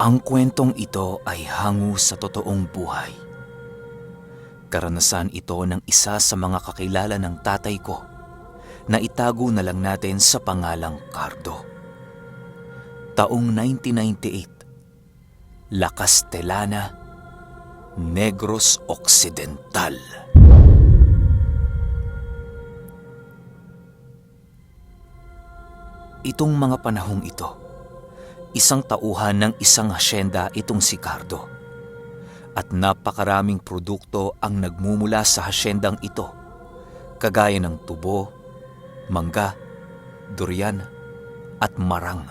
Ang kwentong ito ay hango sa totoong buhay. Karanasan ito ng isa sa mga kakilala ng tatay ko na itago na lang natin sa pangalang Cardo. Taong 1998, La Castellana, Negros Occidental. Itong mga panahong ito, isang tauhan ng isang hasyenda itong si Cardo. At napakaraming produkto ang nagmumula sa hasyendang ito, kagaya ng tubo, mangga, durian, at marang.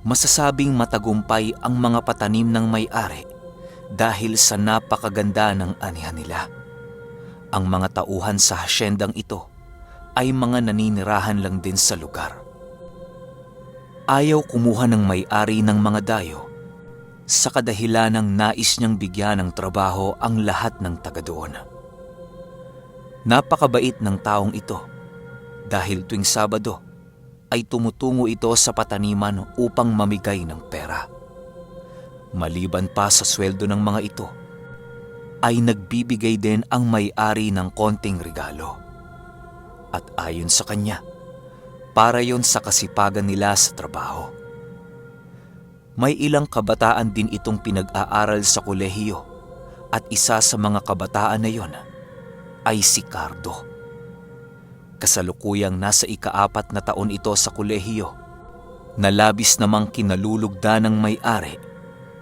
Masasabing matagumpay ang mga patanim ng may-ari dahil sa napakaganda ng anihan nila. Ang mga tauhan sa hasyendang ito ay mga naninirahan lang din sa lugar. Ayaw kumuha ng may-ari ng mga dayo sa kadahilanang nais niyang bigyan ng trabaho ang lahat ng taga doon. Napakabait ng taong ito dahil tuwing Sabado ay tumutungo ito sa pataniman upang mamigay ng pera. Maliban pa sa sweldo ng mga ito, ay nagbibigay din ang may-ari ng konting regalo. At ayon sa kanya, para yon sa kasipagan nila sa trabaho. May ilang kabataan din itong pinag-aaral sa kolehiyo at isa sa mga kabataan na yon ay si Cardo. Kasalukuyang nasa ika-4 na taon ito sa kolehiyo na labis namang kinalulugda ng may-ari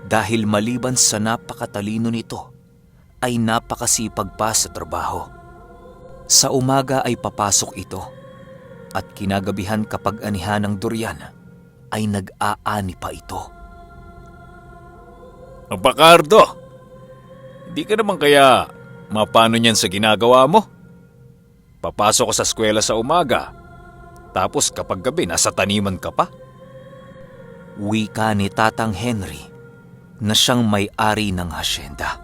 dahil maliban sa napakatalino nito ay napakasipag pa sa trabaho. Sa umaga ay papasok ito at kinagabihan kapag anihan ng durian ay nag-aani pa ito. Cardo, hindi ka naman kaya mapano niyan sa ginagawa mo? Papasok ko sa eskwela sa umaga, tapos kapag gabi nasa taniman ka pa? Wika ni Tatang Henry na siyang may-ari ng hasyenda.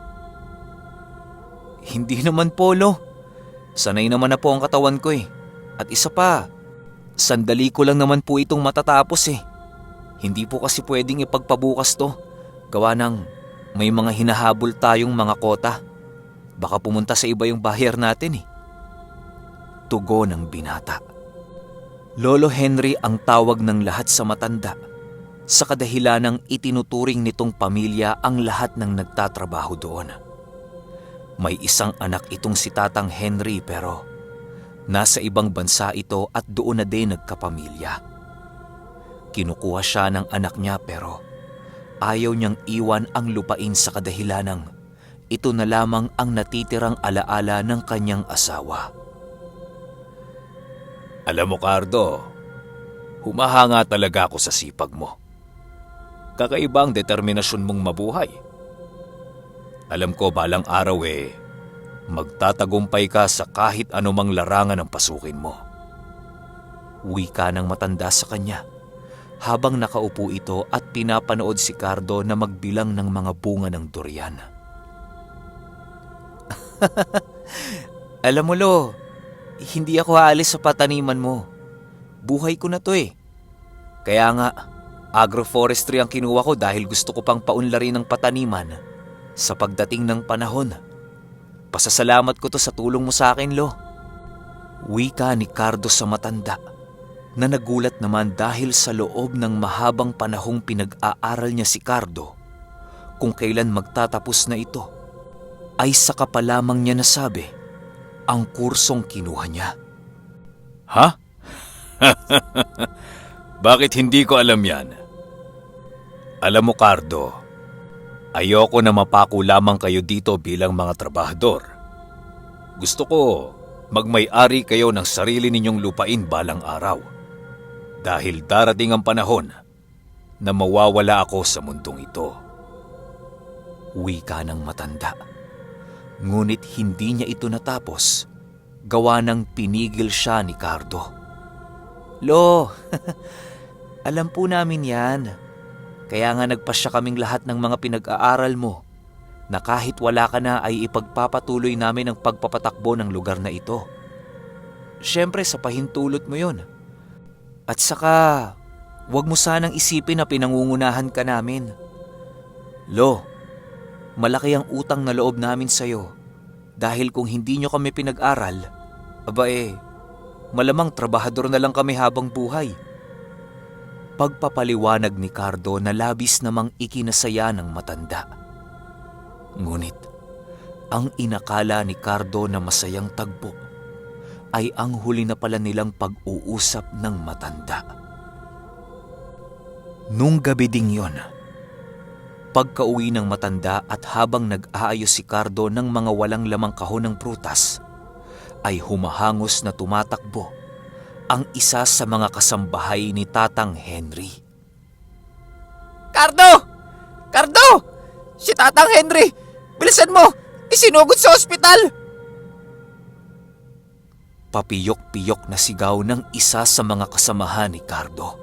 Hindi naman, Polo. Sanay naman na po ang katawan ko eh. At isa pa, sandali ko lang naman po itong matatapos eh. Hindi po kasi pwedeng ipagpabukas to. Gawa ng may mga hinahabol tayong mga kota. Baka pumunta sa iba yung buyer natin eh. Tugon ng binata. Lolo Henry ang tawag ng lahat sa matanda sa kadahilanang itinuturing nitong pamilya ang lahat ng nagtatrabaho doon. May isang anak itong si Tatang Henry pero nasa ibang bansa ito at doon na din nagkapamilya. Kinukuha siya ng anak niya pero ayaw niyang iwan ang lupain sa kadahilanang ito na lamang ang natitirang alaala ng kanyang asawa. Alam mo, Cardo, humahanga talaga ako sa sipag mo. Kakaiba ang determinasyon mong mabuhay. Alam ko balang araw magtatagumpay ka sa kahit anumang larangan ng pasukin mo. Wika ng matanda sa kanya habang nakaupo ito at pinapanood si Cardo na magbilang ng mga bunga ng durian. Alam mo, Lo, hindi ako aalis sa pataniman mo. Buhay ko na to eh. Kaya nga, agroforestry ang kinuha ko dahil gusto ko pang paunlarin ng pataniman sa pagdating ng panahon. Pasasalamat ko to sa tulong mo sa akin, Lo. Wika ni Cardo sa matanda na nagulat naman dahil sa loob ng mahabang panahong pinag-aaral niya si Cardo kung kailan magtatapos na ito ay saka pa lamang niya nasabi ang kursong kinuha niya. Ha? Bakit hindi ko alam yan? Alam mo, Cardo, ayoko na mapako lamang kayo dito bilang mga trabahador. Gusto ko magmay-ari kayo ng sarili ninyong lupain balang araw. Dahil darating ang panahon na mawawala ako sa mundong ito. Wika ng matanda. Ngunit hindi niya ito natapos. Gawa ng pinigil siya ni Cardo. Lo, alam po namin yan. Kaya nga nagpasya kaming lahat ng mga pinag-aaral mo na kahit wala ka na ay ipagpapatuloy namin ang pagpapatakbo ng lugar na ito. Siyempre sa pahintulot mo yon. At saka, huwag mo sanang isipin na pinangungunahan ka namin. Lo, malaki ang utang na loob namin sa'yo dahil kung hindi nyo kami pinag-aral, malamang trabahador na lang kami habang buhay. Pagpapaliwanag ni Cardo na labis namang ikinasaya ng matanda. Ngunit, ang inakala ni Cardo na masayang tagpo ay ang huli na pala nilang pag-uusap ng matanda. Nung gabi ding yon, pagkauwi ng matanda at habang nag-aayos si Cardo ng mga walang lamang kahon ng prutas, ay humahangos na tumatakbo ang isa sa mga kasambahay ni Tatang Henry. Cardo! Cardo! Si Tatang Henry! Bilisan mo! Isinugod sa ospital! Papiyok-piyok na sigaw ng isa sa mga kasamahan ni Cardo.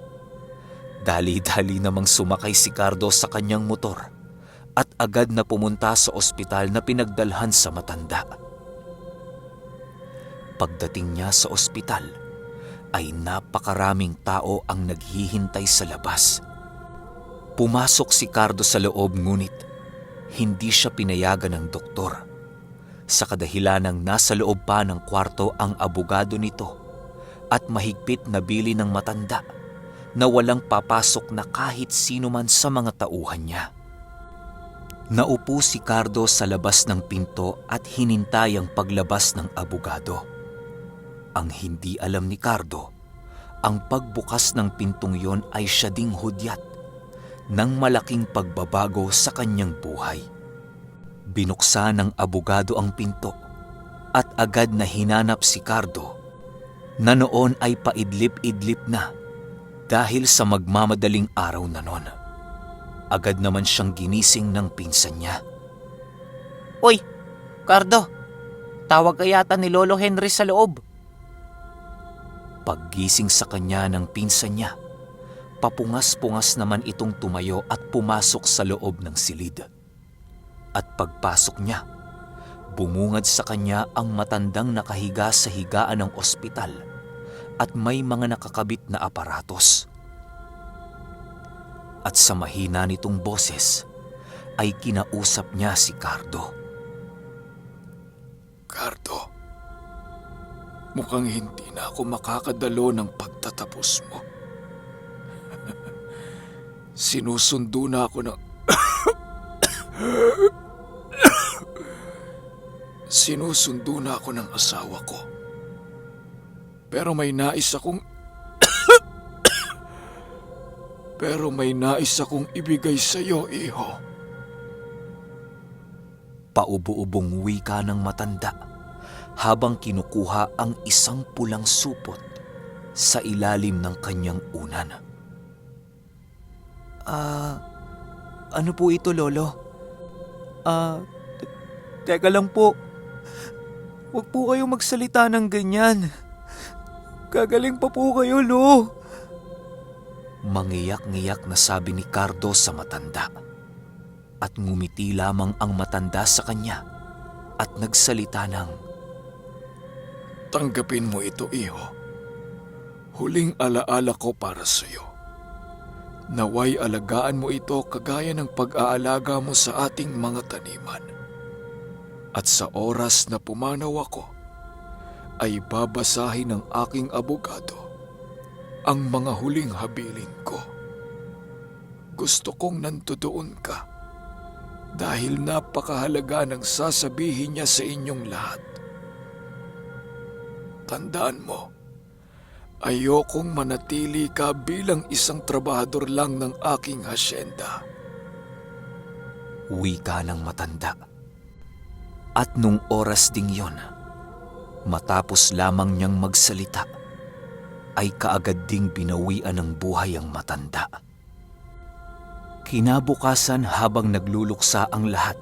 Dali-dali namang sumakay si Cardo sa kanyang motor at agad na pumunta sa ospital na pinagdalhan sa matanda. Pagdating niya sa ospital, ay napakaraming tao ang naghihintay sa labas. Pumasok si Cardo sa loob ngunit hindi siya pinayagan ng doktor sa kadahilanang nasa loob pa ng kwarto ang abogado nito at mahigpit na bili ng matanda na walang papasok na kahit sino man sa mga tauhan niya. Naupo si Cardo sa labas ng pinto at hinintay ang paglabas ng abogado. Ang hindi alam ni Cardo, ang pagbukas ng pintong yon ay siya ding hudyat ng malaking pagbabago sa kanyang buhay. Binuksan ng abogado ang pinto at agad na hinanap si Cardo na noon ay paidlip-idlip na dahil sa magmamadaling araw na noon. Agad naman siyang ginising ng pinsan niya. Uy, Cardo, tawag ka yata ni Lolo Henry sa loob. Paggising sa kanya ng pinsan niya, papungas-pungas naman itong tumayo at pumasok sa loob ng silid. At pagpasok niya, bumungad sa kanya ang matandang nakahiga sa higaan ng ospital at may mga nakakabit na aparatos. At sa mahina nitong boses, ay kinausap niya si Cardo. Cardo, mukhang hindi na ako makakadalo ng pagtatapos mo. Sinusundo na ako ng... Sinusundo na ako ng asawa ko. Pero may nais akong ibigay sa iyo, iho. Paubo-ubong wika ng matanda habang kinukuha ang isang pulang supot sa ilalim ng kanyang unan. Ano po ito, Lolo? Teka lang po. Huwag po kayo magsalita ng ganyan. Gagaling pa po kayo, Lo. Mangiyak-ngiyak na sabi ni Cardo sa matanda. At ngumiti lamang ang matanda sa kanya at nagsalita ng, Tanggapin mo ito, iho. Huling alaala ko para sa iyo. Naway alagaan mo ito kagaya ng pag-aalaga mo sa ating mga taniman. At sa oras na pumanaw ako, ay babasahin ng aking abogado ang mga huling habilin ko. Gusto kong nandoon ka dahil napakahalaga ng sasabihin niya sa inyong lahat. Tandaan mo, ayokong manatili ka bilang isang trabahador lang ng aking hasyenda. Wika ng matanda. At nung oras ding yon, matapos lamang niyang magsalita, ay kaagad ding binawian ng buhay ang matanda. Kinabukasan habang nagluluksa ang lahat,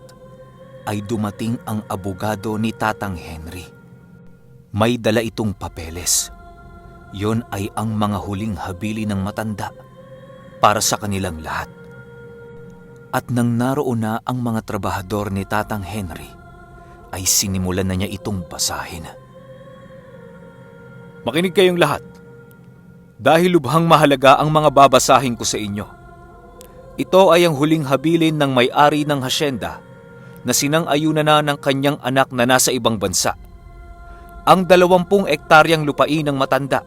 ay dumating ang abogado ni Tatang Henry. May dala itong papeles. Yon ay ang mga huling habili ng matanda para sa kanilang lahat. At nang naroon na ang mga trabahador ni Tatang Henry, ay sinimulan na niya itong basahin. Makinig kayong lahat. Dahil lubhang mahalaga ang mga babasahin ko sa inyo. Ito ay ang huling habilin ng may-ari ng hasyenda na sinang-ayunan na ng kanyang anak na nasa ibang bansa. Ang 20 ektaryang lupain ng matanda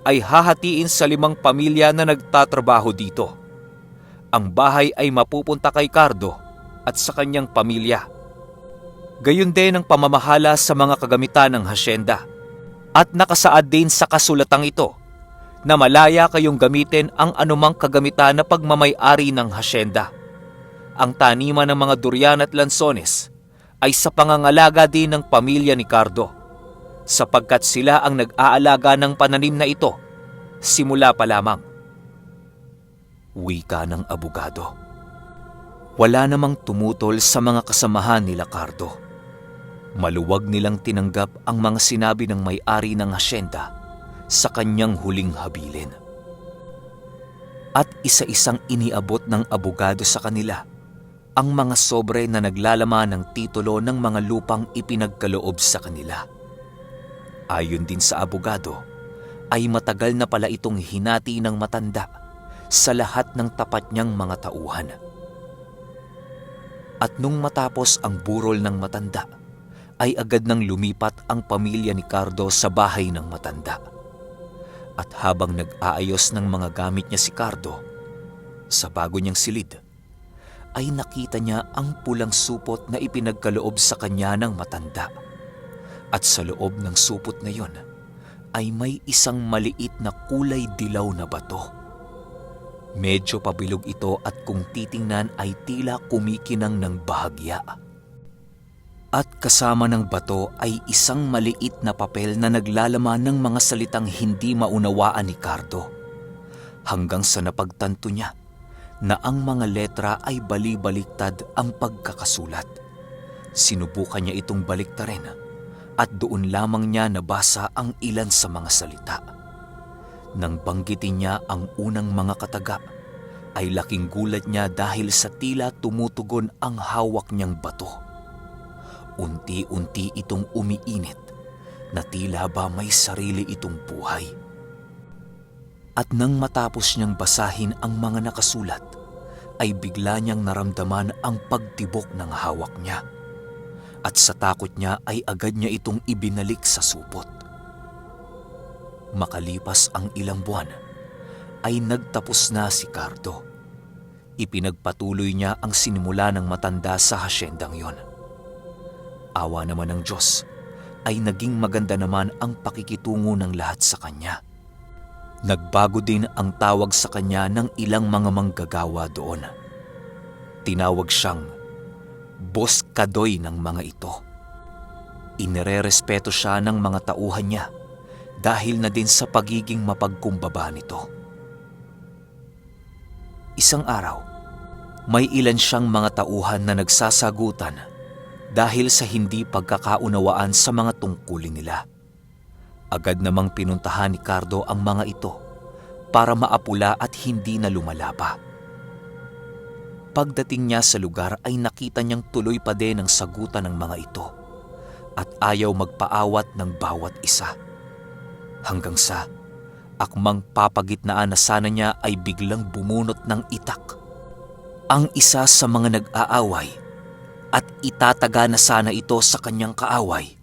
ay hahatiin sa 5 pamilya na nagtatrabaho dito. Ang bahay ay mapupunta kay Cardo at sa kanyang pamilya. Gayon din ang pamamahala sa mga kagamitan ng hasyenda. At nakasaad din sa kasulatang ito na malaya kayong gamitin ang anumang kagamitan na pagmamay-ari ng hasyenda. Ang taniman ng mga durian at lansones ay sa pangangalaga din ng pamilya ni Cardo, sapagkat sila ang nag-aalaga ng pananim na ito simula pa lamang. Wika ng abogado. Wala namang tumutol sa mga kasamahan nila Cardo. Maluwag nilang tinanggap ang mga sinabi ng may-ari ng hasyenda sa kanyang huling habilin. At isa-isang iniabot ng abogado sa kanila ang mga sobre na naglalaman ng titulo ng mga lupang ipinagkaloob sa kanila. Ayon din sa abogado, ay matagal na pala itong hinati ng matanda sa lahat ng tapat niyang mga tauhan. At nung matapos ang burol ng matanda, ay agad nang lumipat ang pamilya ni Cardo sa bahay ng matanda. At habang nag-aayos ng mga gamit niya si Cardo, sa bago niyang silid, ay nakita niya ang pulang supot na ipinagkaloob sa kanya ng matanda. At sa loob ng supot na yon, ay may isang maliit na kulay dilaw na bato. Medyo pabilog ito at kung titingnan ay tila kumikinang ng bahagya. At kasama ng bato ay isang maliit na papel na naglalaman ng mga salitang hindi maunawaan ni Cardo. Hanggang sa napagtanto niya na ang mga letra ay bali-baliktad ang pagkakasulat. Sinubukan niya itong baliktarin at doon lamang niya nabasa ang ilan sa mga salita. Nang banggitin niya ang unang mga kataga, ay laking gulat niya dahil sa tila tumutugon ang hawak niyang bato. Unti-unti itong umiinit na tila ba may sarili itong buhay. At nang matapos niyang basahin ang mga nakasulat, ay bigla niyang naramdaman ang pagtibok ng hawak niya. At sa takot niya ay agad niya itong ibinalik sa supot. Makalipas ang ilang buwan, ay nagtapos na si Cardo. Ipinagpatuloy niya ang sinimula ng matanda sa hasyendang yon. Awa naman ng Diyos, ay naging maganda naman ang pakikitungo ng lahat sa kanya. Nagbago din ang tawag sa kanya ng ilang mga manggagawa doon. Tinawag siyang Boss Kadoy ng mga ito. Inirerespeto siya ng mga tauhan niya dahil na din sa pagiging mapagkumbaba nito. Isang araw, may ilan siyang mga tauhan na nagsasagutan dahil sa hindi pagkakaunawaan sa mga tungkulin nila. Agad namang pinuntahan ni Cardo ang mga ito para maapula at hindi na lumala pa. Pagdating niya sa lugar ay nakita niyang tuloy pa din ang sagutan ng mga ito at ayaw magpaawat ng bawat isa. Hanggang sa akmang papagitnaan na sana niya ay biglang bumunot ng itak ang isa sa mga nag-aaway at itataga na sana ito sa kanyang kaaway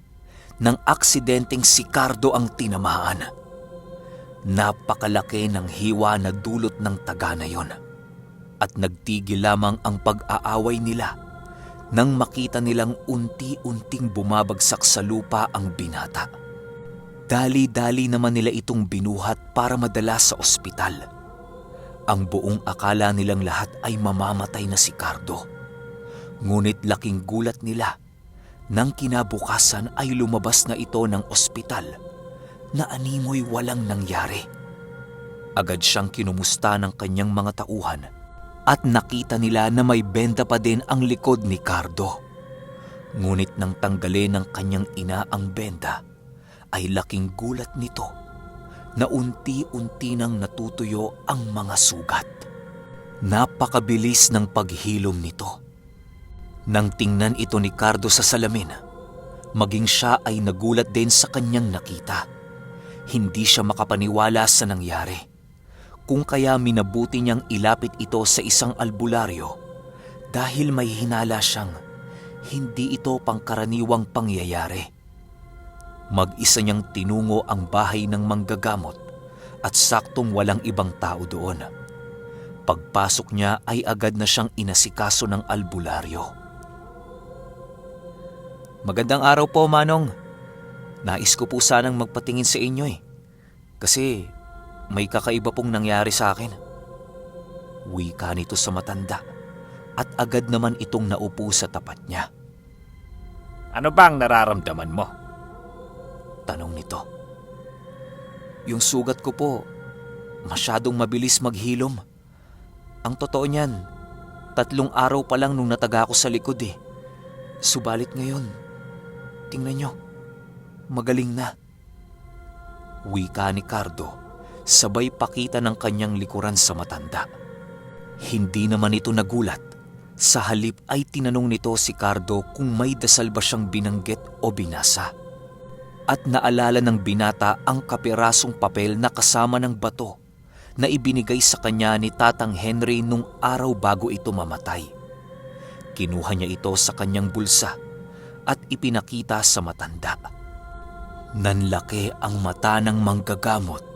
nang aksidenteng si Cardo ang tinamaan. Napakalaki ng hiwa na dulot ng taga na yon at nagtigil lamang ang pag-aaway nila nang makita nilang unti-unting bumabagsak sa lupa ang binata. Dali-dali naman nila itong binuhat para madala sa ospital. Ang buong akala nilang lahat ay mamamatay na si Cardo. Ngunit laking gulat nila nang kinabukasan ay lumabas na ito ng ospital na animoy walang nangyari. Agad siyang kinumusta ng kanyang mga tauhan at nakita nila na may benda pa din ang likod ni Cardo. Ngunit nang tanggalin ng kanyang ina ang benda, ay laking gulat nito na unti-unti nang natutuyo ang mga sugat. Napakabilis ng paghilom nito. Nang tingnan ito ni Cardo sa salamin, maging siya ay nagulat din sa kanyang nakita. Hindi siya makapaniwala sa nangyari, kung kaya minabuti niyang ilapit ito sa isang albularyo dahil may hinala siyang hindi ito pangkaraniwang pangyayari. Mag-isa niyang tinungo ang bahay ng manggagamot at saktong walang ibang tao doon. Pagpasok niya ay agad na siyang inasikaso ng albularyo. Magandang araw po, Manong. Nais ko po sanang magpatingin sa inyo kasi may kakaiba pong nangyari sa akin. Wika nito sa matanda at agad naman itong naupo sa tapat niya. Ano bang nararamdaman mo? Tanong nito. Yung sugat ko po, masyadong mabilis maghilom. Ang totoo niyan, 3 araw pa lang nung nataga ko sa likod Subalit ngayon, tingnan nyo, magaling na. Wika ni Cardo, sabay pakita ng kanyang likuran sa matanda. Hindi naman ito nagulat. Sa halip ay tinanong nito si Cardo kung may dasal ba siyang binanggit o binasa. At naalala ng binata ang kapirasong papel na kasama ng bato na ibinigay sa kanya ni Tatang Henry nung araw bago ito mamatay. Kinuha niya ito sa kanyang bulsa at ipinakita sa matanda. Nanlaki ang mata ng manggagamot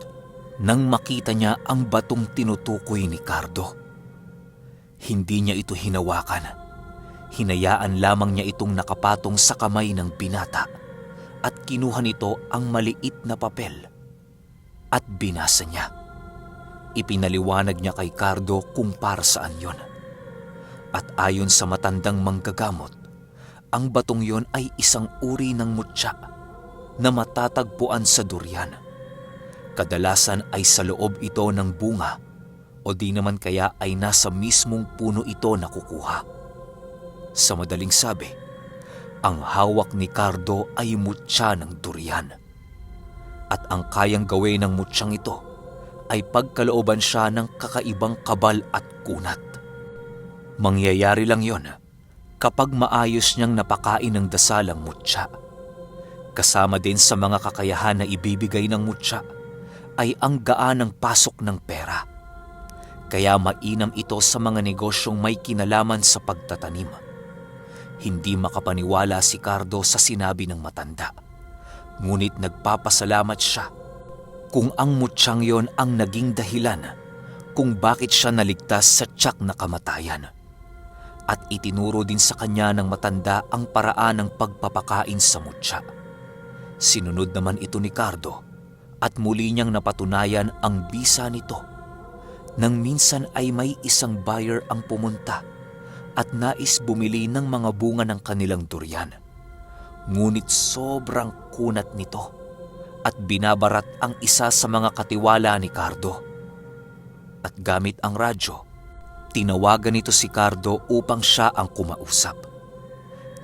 nang makita niya ang batong tinutukoy ni Cardo. Hindi niya ito hinawakan. Hinayaan lamang niya itong nakapatong sa kamay ng binata at kinuha nito ang maliit na papel at binasa niya. Ipinaliwanag niya kay Cardo kung para saan yon. At ayon sa matandang manggagamot, ang batong yon ay isang uri ng mutya na matatagpuan sa durian. Kadalasan ay sa loob ito ng bunga o di naman kaya ay nasa mismong puno ito nakukuha. Sa madaling sabi, ang hawak ni Cardo ay mutya ng durian. At ang kayang gawin ng mutyang ito ay pagkalooban siya ng kakaibang kabal at kunat. Mangyayari lang yon kapag maayos niyang napakain ng dasal ang mutya. Kasama din sa mga kakayahan na ibibigay ng mutya ay ang gaan ng pasok ng pera. Kaya mainam ito sa mga negosyong may kinalaman sa pagtatanim. Hindi makapaniwala si Cardo sa sinabi ng matanda. Ngunit nagpapasalamat siya kung ang mutyang yon ang naging dahilan kung bakit siya naligtas sa tiyak na kamatayan. At itinuro din sa kanya ng matanda ang paraan ng pagpapakain sa mutya. Sinunod naman ito ni Cardo at muli niyang napatunayan ang bisa nito. Nang minsan ay may isang buyer ang pumunta at nais bumili ng mga bunga ng kanilang durian. Ngunit sobrang kunat nito at binabarat ang isa sa mga katiwala ni Cardo. At gamit ang radyo, tinawagan nito si Cardo upang siya ang kumausap.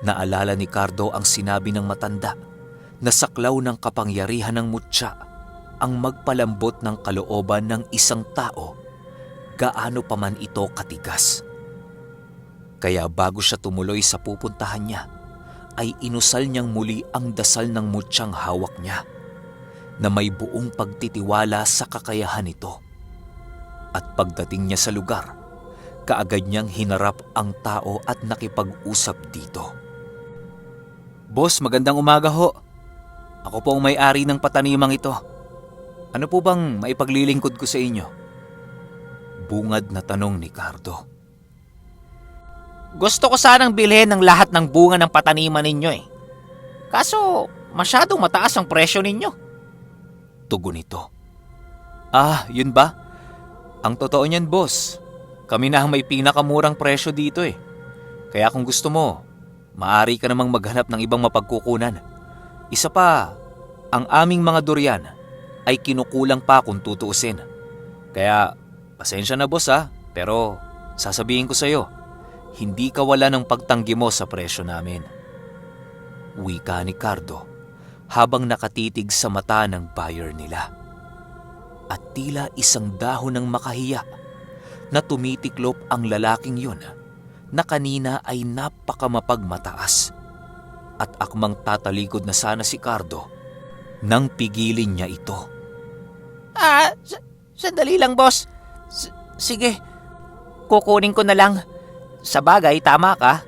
Naalala ni Cardo ang sinabi ng matanda na saklaw ng kapangyarihan ng mutya ang magpalambot ng kalooban ng isang tao gaano pa man ito katigas. Kaya bago siya tumuloy sa pupuntahan niya, ay inusal niyang muli ang dasal ng mutyang hawak niya na may buong pagtitiwala sa kakayahan nito. At pagdating niya sa lugar, kaagad niyang hinarap ang tao at nakipag-usap dito. Boss, magandang umaga ho. Ako po ang may-ari ng patanimang ito. Ano po bang maipaglilingkod ko sa inyo? Bungad na tanong ni Cardo. Gusto ko sanang bilhin ng lahat ng bunga ng pataniman ninyo Kaso, masyadong mataas ang presyo ninyo. Tugon nito. Ah, yun ba? Ang totoo niyan, boss, kami na ang may pinakamurang presyo dito Kaya kung gusto mo, maaari ka namang maghanap ng ibang mapagkukunan. Isa pa, ang aming mga durian ay kinukulang pa kung tutuusin. Kaya, pasensya na boss pero sasabihin ko sa'yo, hindi ka wala ng pagtanggi mo sa presyo namin. Wika ni Cardo habang nakatitig sa mata ng buyer nila. At tila isang dahon ng makahiya na tumitiklop ang lalaking yun na kanina ay napakamapagmataas. At akmang tatalikod na sana si Cardo nang pigilin niya ito. Sandali lang boss. Sige, kukunin ko na lang. Sa bagay, tama ka.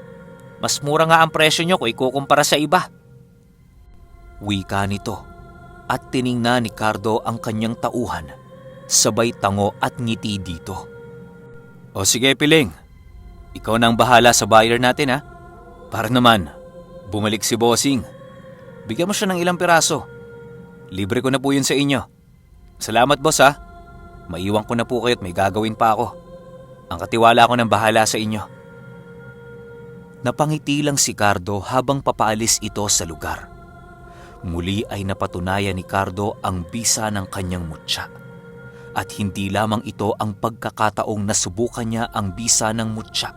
Mas mura nga ang presyo nyo kung ikukumpara sa iba. Wika nito at tiningnan ni Cardo ang kanyang tauhan, sabay tango at ngiti dito. O sige, Piling. Ikaw na ang bahala sa buyer natin, ha? Para naman, bumalik si Bossing. Bigyan mo siya ng ilang piraso. Libre ko na po yun sa inyo. Salamat, boss, ha? Maiwan ko na po kayo at may gagawin pa ako. Ang katiwala ko ng bahala sa inyo. Napangiti lang si Cardo habang papaalis ito sa lugar. Muli ay napatunayan ni Cardo ang bisa ng kanyang mutya. At hindi lamang ito ang pagkakataong nasubukan niya ang bisa ng mutya.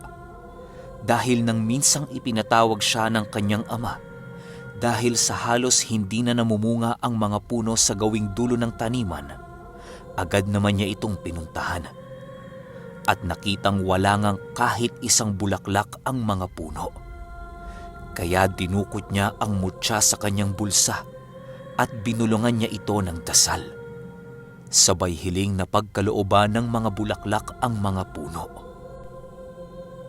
Dahil nang minsang ipinatawag siya ng kanyang ama, dahil sa halos hindi na namumunga ang mga puno sa gawing dulo ng taniman, agad naman niya itong pinuntahan. At nakitang wala ngang kahit isang bulaklak ang mga puno. Kaya dinukot niya ang mutya sa kanyang bulsa at binulungan niya ito ng dasal. Sabay hiling na pagkalooban ng mga bulaklak ang mga puno.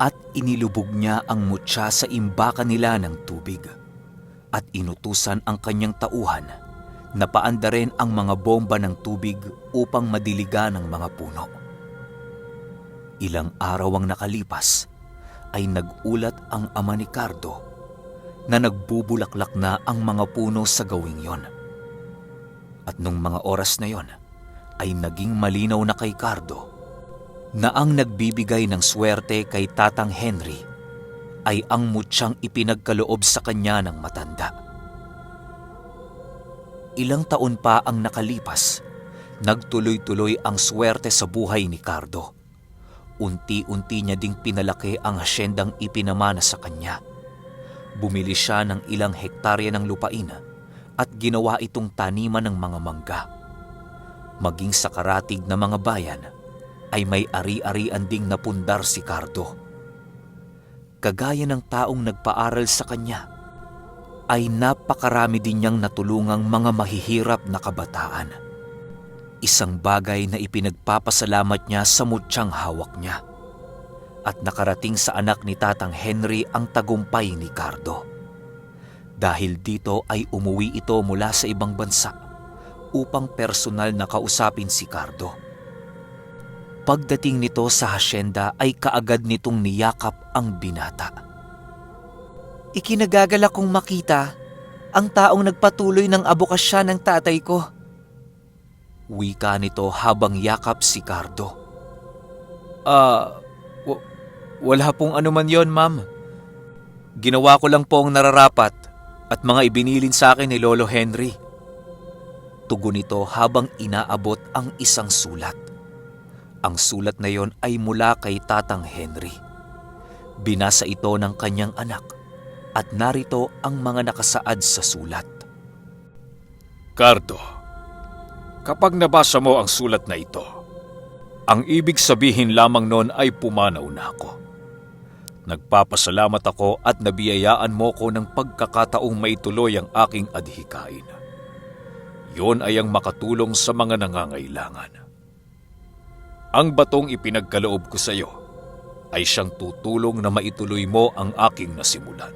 At inilubog niya ang mutya sa imbakan nila ng tubig. At inutusan ang kanyang tauhan na paandarin ang mga bomba ng tubig upang madiligan ang mga puno. Ilang araw ang nakalipas ay nagulat ang ama ni Cardo na nagbubulaklak na ang mga puno sa gawing yon. At nung mga oras na yon ay naging malinaw na kay Cardo na ang nagbibigay ng swerte kay Tatang Henry ay ang mutyang ipinagkaloob sa kanya ng matanda. Ilang taon pa ang nakalipas, nagtuloy-tuloy ang swerte sa buhay ni Cardo. Unti-unti niya ding pinalaki ang hasyendang ipinamana sa kanya. Bumili siya ng ilang hektarya ng lupain at ginawa itong taniman ng mga mangga. Maging sa karatig na mga bayan ay may ari-arian ding napundar si Cardo. Kagaya ng taong nagpaaral sa kanya, ay napakarami din niyang natulungang mga mahihirap na kabataan. Isang bagay na ipinagpapasalamat niya sa mutyang hawak niya. At nakarating sa anak ni Tatang Henry ang tagumpay ni Cardo. Dahil dito ay umuwi ito mula sa ibang bansa upang personal na kausapin si Cardo. Pagdating nito sa hasyenda ay kaagad nitong niyakap ang binata. Ikinagagalak kong makita ang taong nagpatuloy ng abokasya ng tatay ko. Wika nito habang yakap si Cardo. Wala pong anuman yon, ma'am. Ginawa ko lang po ang nararapat at mga ibinilin sa akin ni Lolo Henry. Tugon nito habang inaabot ang isang sulat. Ang sulat na yon ay mula kay Tatang Henry. Binasa ito ng kanyang anak at narito ang mga nakasaad sa sulat. Cardo, kapag nabasa mo ang sulat na ito, ang ibig sabihin lamang noon ay pumanaw na ako. Nagpapasalamat ako at nabiyayaan mo ko ng pagkakataong maituloy ang aking adhikain. Yon ay ang makatulong sa mga nangangailangan. Ang batong ipinagkaloob ko sa iyo ay siyang tutulong na maituloy mo ang aking nasimulan.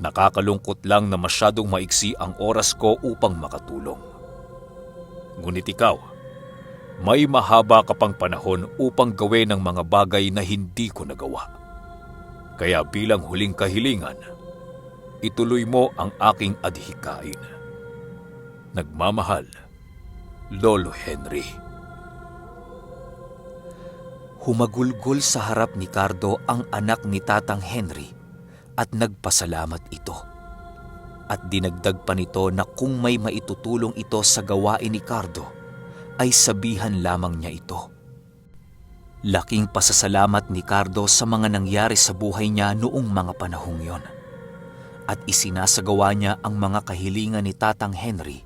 Nakakalungkot lang na masyadong maiksi ang oras ko upang makatulong. Ngunit ikaw, may mahaba ka pang panahon upang gawin ang mga bagay na hindi ko nagawa. Kaya bilang huling kahilingan, ituloy mo ang aking adhikain. Nagmamahal, Lolo Henry. Humagulgol sa harap ni Cardo ang anak ni Tatang Henry at nagpasalamat ito. At dinagdag pa nito na kung may maitutulong ito sa gawain ni Cardo, ay sabihan lamang niya ito. Laking pasasalamat ni Cardo sa mga nangyari sa buhay niya noong mga panahong yon. At isinasagawa niya ang mga kahilingan ni Tatang Henry.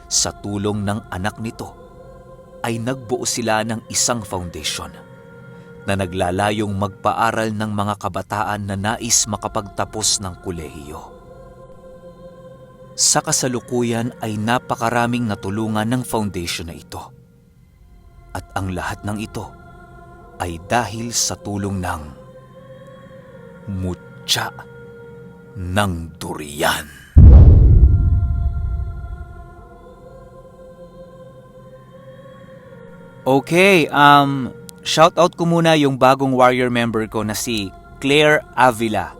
Sa tulong ng anak nito, ay nagbuo sila ng isang foundation na naglalayong magpaaral ng mga kabataan na nais makapagtapos ng kolehiyo. Sa kasalukuyan ay napakaraming natulungan ng foundation na ito. At ang lahat ng ito ay dahil sa tulong ng mutya ng durian. Okay, shoutout ko muna yung bagong warrior member ko na si Claire Avila.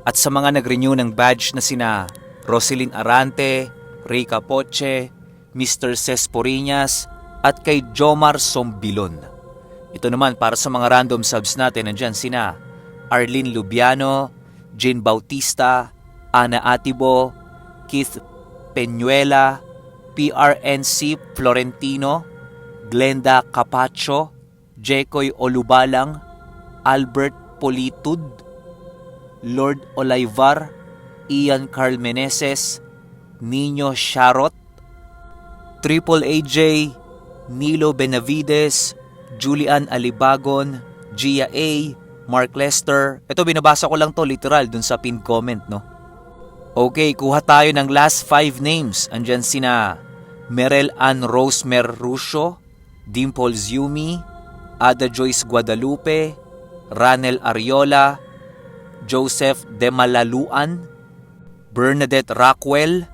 At sa mga nag-renew ng badge na sina Roselyn Arante, Ray Capoche, Mr. Cesporinas, at kay Jomar Sombilon. Ito naman para sa mga random subs natin, nandyan sina Arlene Lubiano, Jane Bautista, Ana Atibo, Keith Peñuela, PRNC Florentino, Glenda Capacho, Jekoy Olubalang, Albert Politud, Lord Olaivar, Ian Carl Meneses, Nino Sharot, Triple AJ, Nilo Benavides, Julian Alibagon, Gia A, Mark Lester. Ito binabasa ko lang to literal dun sa pinned comment, no? Okay, kuha tayo ng last 5 names. Andyan sina Merel Ann Rose Merrucio, Dimples Yumi, Ada Joyce Guadalupe, Ranel Ariola, Joseph Demalaluan, Bernadette Rockwell,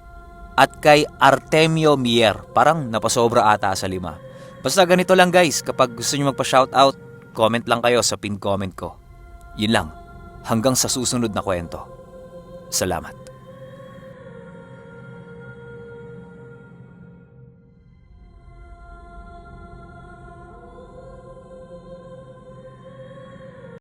at kay Artemio Mier. Parang napasobra ata sa 5. Basta ganito lang guys, kapag gusto nyo magpa-shoutout, comment lang kayo sa pinned comment ko. Yun lang, hanggang sa susunod na kwento. Salamat.